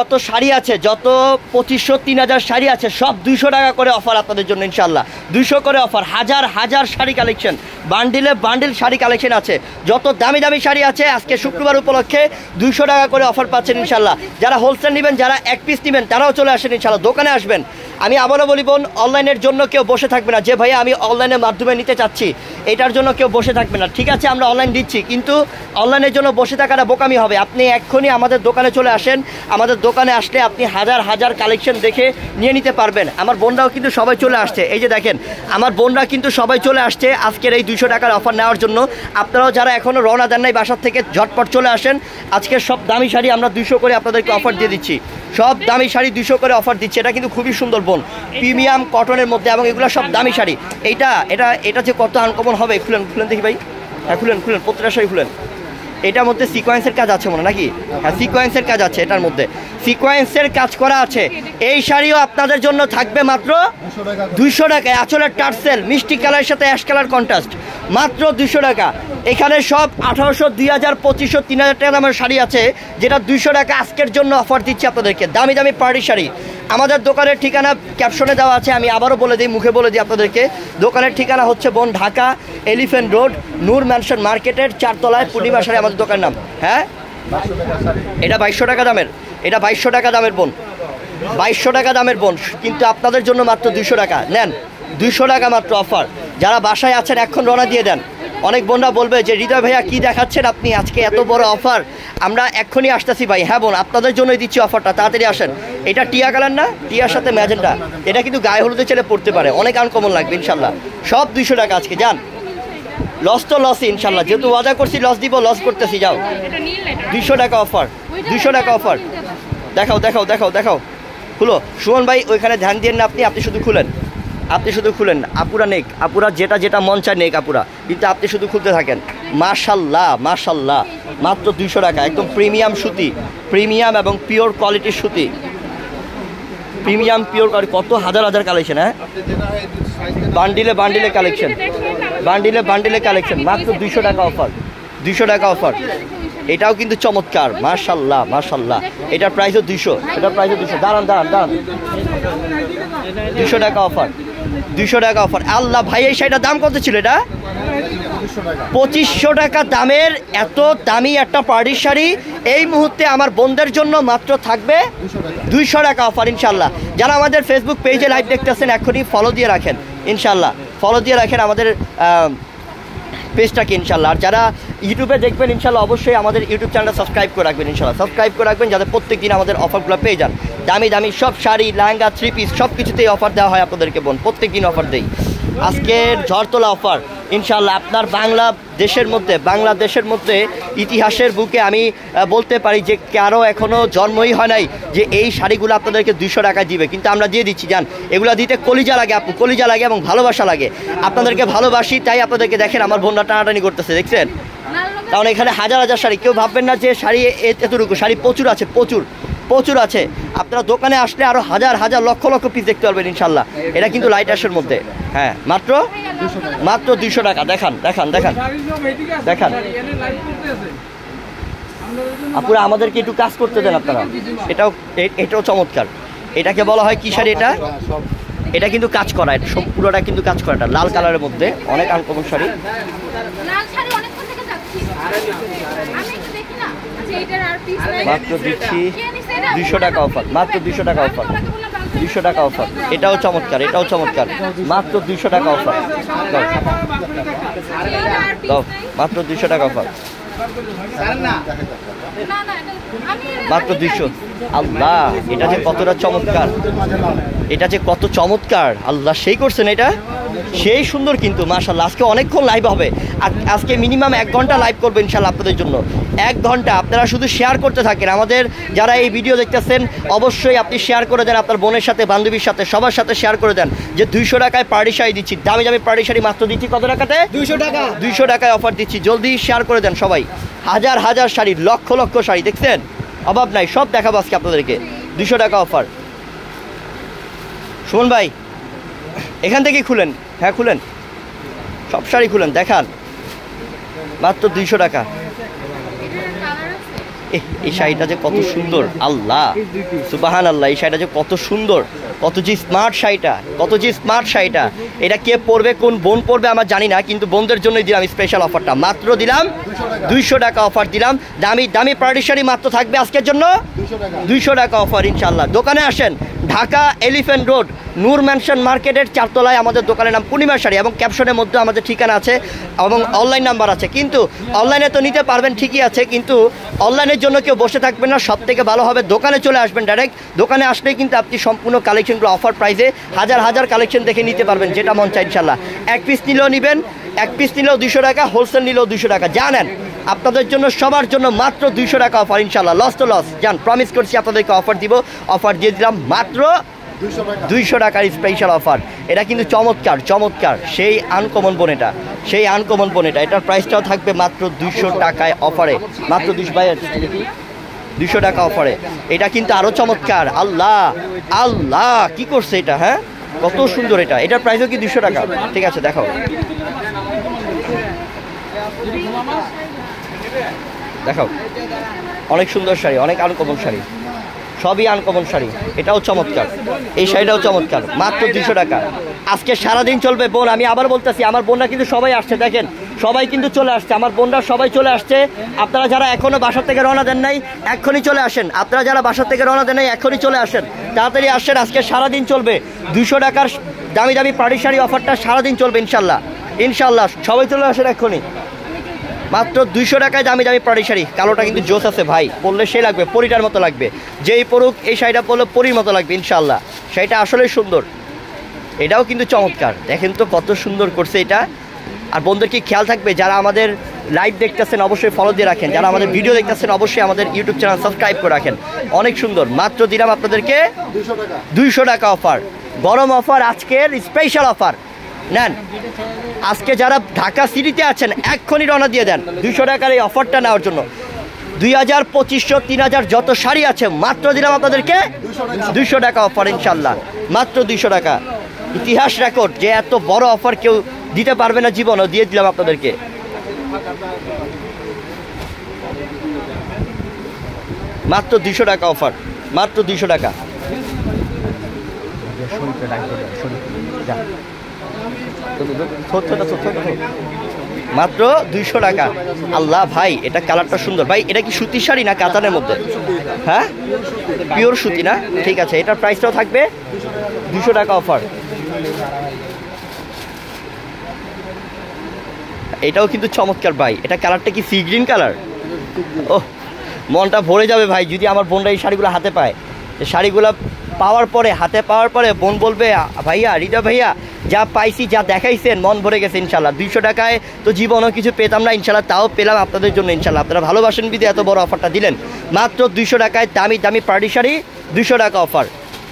যত শাড়ি আছে, যত 2500-3000 শাড়ি আছে, সব 200 টাকা করে অফার আপনাদের জন্য ইনশাল্লাহ। 200 করে অফার, হাজার হাজার শাড়ি কালেকশন, বান্ডিলে বান্ডিল শাড়ি কালেকশন আছে। যত দামি দামি শাড়ি আছে আজকে শুক্রবার উপলক্ষে 200 টাকা করে অফার পাচ্ছেন ইনশাল্লাহ। যারা হোলসেল নেবেন, যারা এক পিস নেবেন, তারাও চলে আসেন ইনশাল্লাহ, দোকানে আসবেন। আমি আবারও বলি বোন, অনলাইনের জন্য কেউ বসে থাকবে না যে ভাইয়া আমি অনলাইনের মাধ্যমে নিতে চাচ্ছি, এটার জন্য কেউ বসে থাকবে না। ঠিক আছে, আমরা অনলাইন দিচ্ছি, কিন্তু অনলাইনের জন্য বসে থাকাটা বোকামি হবে। আপনি এক্ষুনি আমাদের দোকানে চলে আসেন। আমাদের দোকানে আসলে আপনি হাজার হাজার কালেকশন দেখে নিয়ে নিতে পারবেন। আমার বোনরাও কিন্তু সবাই চলে আসছে, এই যে দেখেন আমার বোনরা কিন্তু সবাই চলে আসছে আজকের এই 200 টাকার অফার নেওয়ার জন্য। আপনারাও যারা এখনও রওনা দেন নাই বাসার থেকে, ঝটপট চলে আসেন। আজকের সব দামি শাড়ি আমরা 200 করে আপনাদেরকে অফার দিয়ে দিচ্ছি, সব দামি শাড়ি 200 করে অফার দিচ্ছি। এটা কিন্তু খুবই সুন্দর বোন, প্রিমিয়াম কটনের মধ্যে, এবং এগুলো সব দামি শাড়ি। এটা যে কত আনকমন হবে, খুলেন খুলেন দেখি ভাই। হ্যাঁ খুলেন খুলেন, প্রত্যেকটা শাড়ি খুলেন। এটার মধ্যে সিকোয়েন্সের কাজ আছে মনে নাকি? হ্যাঁ সিকোয়েন্সের কাজ আছে, এটার মধ্যে সিকোয়েন্সের কাজ করা আছে। এই শাড়িও আপনাদের জন্য থাকবে মাত্র 200 টাকায়। আঁচলের টার্সেল, মিষ্টি কালারের সাথে অ্যাশ কালার কন্ট্রাস্ট, মাত্র 200 টাকা। এখানে সব 1800, 2000, 2500, 3000 টাকা দামের শাড়ি আছে, যেটা 200 টাকা আজকের জন্য অফার দিচ্ছি আপনাদেরকে। দামি দামি পার্টি শাড়ি। আমাদের দোকানের ঠিকানা ক্যাপশনে দেওয়া আছে, আমি আবারও বলে দিই, মুখে বলে দিই আপনাদেরকে। দোকানের ঠিকানা হচ্ছে বোন ঢাকা এলিফ্যান্ট রোড, নূর ম্যানশন মার্কেটের 4 তলায় পূর্ণিমা শাড়ি আমাদের দোকানের নাম। হ্যাঁ এটা 2200 টাকা দামের, এটা 2200 টাকা দামের বোন, 2200 টাকা দামের বোন, কিন্তু আপনাদের জন্য মাত্র 200 টাকা নেন। 200 টাকা মাত্র অফার। যারা বাসায় আছেন এখন রওনা দিয়ে দেন। অনেক বোনরা বলবে যে হৃদয় ভাইয়া কী দেখাচ্ছেন আপনি, আজকে এত বড় অফার। আমরা এক্ষুনি আসতেছি ভাই। হ্যাঁ বোন, আপনাদের জন্যই দিচ্ছি অফারটা, তাড়াতাড়ি আসেন। এটা টিয়া কালার না, টিয়ার সাথে ম্যাজেন্টা, এটা কিন্তু গায়ে হলুদে ছেলে পড়তে পারে, অনেক আনকমন লাগবে ইনশাল্লাহ। সব 200 টাকা আজকে, যান। লস তো লসই ইনশাল্লাহ, যেহেতু ওয়াদা করছি লস দিব, লস করতেছি, যাও। 200 টাকা অফার, 200 টাকা অফার। দেখাও দেখাও দেখাও দেখাও, খুলো। সুমন ভাই ওইখানে ধ্যান দিয়ে না, আপনি শুধু খুলেন, আপনি শুধু খুলেন। আপুরা নেক, আপুরা যেটা যেটা মন চায় নেক আপুরা, কিন্তু আপনি শুধু খুলতে থাকেন। মাশাল্লাহ মাশাল্লাহ, মাত্র 200 টাকা। একদম প্রিমিয়াম সুতি, প্রিমিয়াম এবং পিওর কোয়ালিটির সুতি, প্রিমিয়াম পিওর কোয়ালিটি। কত হাজার হাজার কালেকশন, হ্যাঁ বান্ডিলে বান্ডিলে কালেকশন, বান্ডিলে বান্ডিলে কালেকশন, মাত্র 200 টাকা অফার, 200 টাকা অফার। এটাও কিন্তু চমৎকার, মাশাল্লাহ মাশাল্লাহ। এটার প্রাইসও 200, এটার প্রাইসও 200। দাঁড়ান দাঁড়ান দাঁড়ান, 200 টাকা অফার, 200 টাকা অফার। আল্লাহ ভাই, এই শাড়িটার দাম কত ছিল? এটা 2500 টাকা দামের এত দামি একটা পার্টির শাড়ি এই মুহূর্তে আমার বোনদের জন্য মাত্র থাকবে 200 টাকা অফার ইনশাল্লাহ। যারা আমাদের ফেসবুক পেজে লাইভ দেখতেছেন এখনই ফলো দিয়ে রাখেন ইনশাল্লাহ, ফলো দিয়ে রাখেন আমাদের পেজটাকে ইনশাল্লাহ। আর যারা ইউটিউবে দেখবেন ইনশাল্লাহ অবশ্যই আমাদের ইউটিউব চ্যানেলটা সাবস্ক্রাইব করে রাখবেন ইনশাল্লাহ, সাবস্ক্রাইব করে রাখবেন, যাতে প্রত্যেক দিন আমাদের অফারগুলো পেয়ে যান। দামি দামি সব শাড়ি, লেহেঙ্গা, 3 পিস সব কিছুতেই অফার দেওয়া হয় আপনাদেরকে বোন, প্রত্যেক দিন অফার দেই। আজকের ঝড়তলা অফার ইনশাল্লাহ আপনার বাংলাদেশের মধ্যে ইতিহাসের বুকে আমি বলতে পারি যে কারো এখনও জন্মই হয় নাই যে এই শাড়িগুলো আপনাদেরকে 200 টাকা দিবে, কিন্তু আমরা দিয়ে দিচ্ছি। যান, এগুলো দিতে কলিজা লাগে আপু, কলিজা লাগে এবং ভালোবাসা লাগে। আপনাদেরকে ভালোবাসি তাই আপনাদেরকে দেখেন আমার বোনরা টানাটানি করতেছে, দেখছেন? কারণ এখানে হাজার হাজার শাড়ি, কেউ ভাববেন না যে শাড়ি এতটুকু, শাড়ি প্রচুর আছে, প্রচুর প্রচুর আছে। আপনারা দোকানে আসলে আরও হাজার হাজার লক্ষ লক্ষ পিস দেখতে পারবেন ইনশাল্লাহ। এটা কিন্তু লাইট অ্যাশের মধ্যে, হ্যাঁ মাত্র 200 টাকা। দেখান দেখান দেখান দেখান আপুরা, আমাদেরকে একটু কাজ করতে দেন আপনারা। এটাও চমৎকার। এটাকে বলা হয় কি শাড়ি? এটা কিন্তু কাজ করা, এটা পুরোটা কিন্তু কাজ করা। এটা লাল কালারের মধ্যে অনেক আনকমন শাড়ি। মাত্র দিচ্ছি 200 টাকা অফার, মাত্র 200 টাকা অফার, 200 টাকা অফার। এটাও চমৎকার, এটাও চমৎকার, মাত্র 200 টাকা অফার। দাও, মাত্র 200 টাকা অফার, মাত্র 200। আল্লাহ, এটা যে কতটা চমৎকার, এটা যে কত চমৎকার, আল্লাহ সেই করছেন, এটা সেই সুন্দর কিন্তু মাশাআল্লাহ। আজকে অনেকক্ষণ লাইভ হবে, আজকে মিনিমাম 1 ঘন্টা লাইভ করবো ইনশাআল্লাহ আপনাদের জন্য। 1 ঘন্টা আপনারা শুধু শেয়ার করতে থাকেন। আমাদের যারা এই ভিডিও দেখতেছেন অবশ্যই আপনি শেয়ার করে দেন আপনার বোনের সাথে, বান্ধবীর সাথে, সবার সাথে শেয়ার করে দেন যে 200 টাকায় পার্টি শাড়ি দিচ্ছি, দামি দামি পার্টি শাড়ি মাত্র দিচ্ছি কত টাকাতে? 200 টাকা, 200 টাকায় অফার দিচ্ছি। জলদি শেয়ার করে দেন সবাই। হাজার হাজার শাড়ি, লক্ষ লক্ষ শাড়ি, দেখছেন অভাব নাই, সব দেখাবো আজকে আপনাদেরকে। 200 টাকা অফার। সুমন ভাই এখান থেকেই খুলেন, হ্যাঁ খুলেন, সব শাড়ি খুলেন, দেখান। মাত্র 200 টাকা, এই শাড়িটা যে কত সুন্দর, আল্লাহ সুবহানাল্লাহ, এই শাড়িটা যে কত সুন্দর, কত যে স্মার্ট শাড়িটা, কত যে স্মার্ট শাড়িটা। এটা কে পরবে, কোন বোন পরবে আমার জানি না, কিন্তু বোনদের জন্যই দিলাম স্পেশাল অফারটা। মাত্র দিলাম 200 টাকা অফার দিলাম। দামি দামি পার্টি শাড়ি মাত্র থাকবে আজকের জন্য 200 টাকা অফার ইনশাল্লাহ। দোকানে আসেন, ঢাকা এলিফ্যান্ট রোড নূর ম্যানশন মার্কেটের 4 তলায় আমাদের দোকানের নাম পূর্ণিমা শাড়ি, এবং ক্যাপশনের মধ্যে আমাদের ঠিকানা আছে এবং অনলাইন নাম্বার আছে। কিন্তু অনলাইনে তো নিতে পারবেন ঠিকই আছে, কিন্তু অনলাইনের জন্য কেউ বসে থাকবেন না, সব থেকে ভালো হবে দোকানে চলে আসবেন ডাইরেক্ট। দোকানে আসলেই কিন্তু আপনি সম্পূর্ণ কালেকশনগুলো অফার প্রাইসে হাজার হাজার কালেকশন দেখে নিতে পারবেন, যেটা মন চাই ইনশাল্লাহ। এক পিস নিলেও নেবেন, এক পিস নিলেও 200 টাকা, হোলসেল নিলেও 200 টাকা। জানেন আপনাদের জন্য সবার জন্য মাত্র 200 টাকা অফার ইনশাল্লাহ। লস তো লস, জান প্রমিস করছি আপনাদেরকে অফার দিব, অফার দিয়ে দিলাম মাত্র 200 টাকার স্পেশাল অফার। এটা কিন্তু চমৎকার চমৎকার, সেই আনকমন বোন, এটা সেই আনকমন বোন। এটার প্রাইসটাও থাকবে মাত্র 200 টাকায় অফারে, মাত্র 200 টাকা অফারে। এটা কিন্তু আরও চমৎকার, আল্লাহ আল্লাহ কি করছে এটা, হ্যাঁ কত সুন্দর এটা। এটার প্রাইসও কি 200 টাকা? ঠিক আছে দেখাও, দেখাও, অনেক সুন্দর শাড়ি, অনেক আনকমন শাড়ি, সবই আনকমন শাড়ি। এটাও চমৎকার, এই শাড়িটাও চমৎকার, মাত্র 200 টাকা। আজকে সারাদিন চলবে বোন, আমি আবার বলতেছি, আমার বোনরা কিন্তু সবাই আসছে, দেখেন সবাই কিন্তু চলে আসছে, আমার বোনরা সবাই চলে আসছে। আপনারা যারা এখনো বাসার থেকে রওনা দেন নাই এক্ষুনি চলে আসেন, আপনারা যারা বাসার থেকে রওনা দেন নাই এক্ষুনি চলে আসেন, তাড়াতাড়ি আসেন। আজকে সারাদিন চলবে 200 টাকার দামি দামি পার্টি শাড়ি অফারটা সারাদিন চলবে ইনশাল্লাহ, ইনশাল্লাহ সবাই চলে আসেন এক্ষুনি। মাত্র 200 টাকায় দামি দামি পাড়ি শাড়ি। কালোটা কিন্তু জোস আছে ভাই, পরলে সে লাগবে, পরিটার মতো লাগবে। যেই পরুক এই শাড়িটা পরলে পরির মতো লাগবে ইনশাল্লাহ। শাড়িটা আসলেই সুন্দর, এটাও কিন্তু চমৎকার। দেখেন তো কত সুন্দর করছে এটা। আর বন্ধুদের কি খেয়াল থাকবে, যারা আমাদের লাইভ দেখতেছেন অবশ্যই ফলো দিয়ে রাখেন, যারা আমাদের ভিডিও দেখতেছেন অবশ্যই আমাদের ইউটিউব চ্যানেল সাবস্ক্রাইব করে রাখেন। অনেক সুন্দর, মাত্র দিলাম আপনাদেরকে 200 টাকা অফার, গরম অফার, আজকের স্পেশাল অফার নেন। আজকে যারা ঢাকা সিটিতে আছেন এক্ষুনি রওনা দিয়ে দেন 200 টাকার এই অফারটা নেওয়ার জন্য। 2000, 2500, 3000 যত শাড়ি আছে মাত্র দিলাম আপনাদেরকে 200 টাকা অফার ইনশাল্লাহ, মাত্র 200 টাকা। ইতিহাস রেকর্ড, যে এত বড় অফার কেউ দিতে পারবে না জীবনও, দিয়ে দিলাম আপনাদেরকে। মাত্র 200 টাকা অফার, মাত্র 200 টাকা। মাত্র 200 টাকা। আল্লাহ ভাই, এটা কালারটা সুন্দর ভাই। এটা কি সুতির শাড়ি না কাতানের মধ্যে? হ্যাঁ পিওর সুতি না? ঠিক আছে, এটার প্রাইসটাও থাকবে 200 টাকা অফার। এটাও কিন্তু চমৎকার ভাই। এটা কালারটা কি সি গ্রিন কালার? ও মনটা ভরে যাবে ভাই যদি আমার বোনরা এই শাড়িগুলো হাতে পায়। এই শাড়িগুলো পাওয়ার পরে, হাতে পাওয়ার পরে বোন বলবে, ভাইয়া হৃদয় ভাইয়া যা পাইছি, যা দেখাইছেন মন ভরে গেছে ইনশাল্লাহ। 200 টাকায় তো জীবনও কিছু পেতাম না ইনশাল্লাহ, তাও পেলাম আপনাদের জন্য ইনশাল্লাহ। আপনারা ভালোবাসেন বিধে এত বড় অফারটা দিলেন। মাত্র 200 টাকায় দামি দামি পার্টি শাড়ি, 200 টাকা অফার।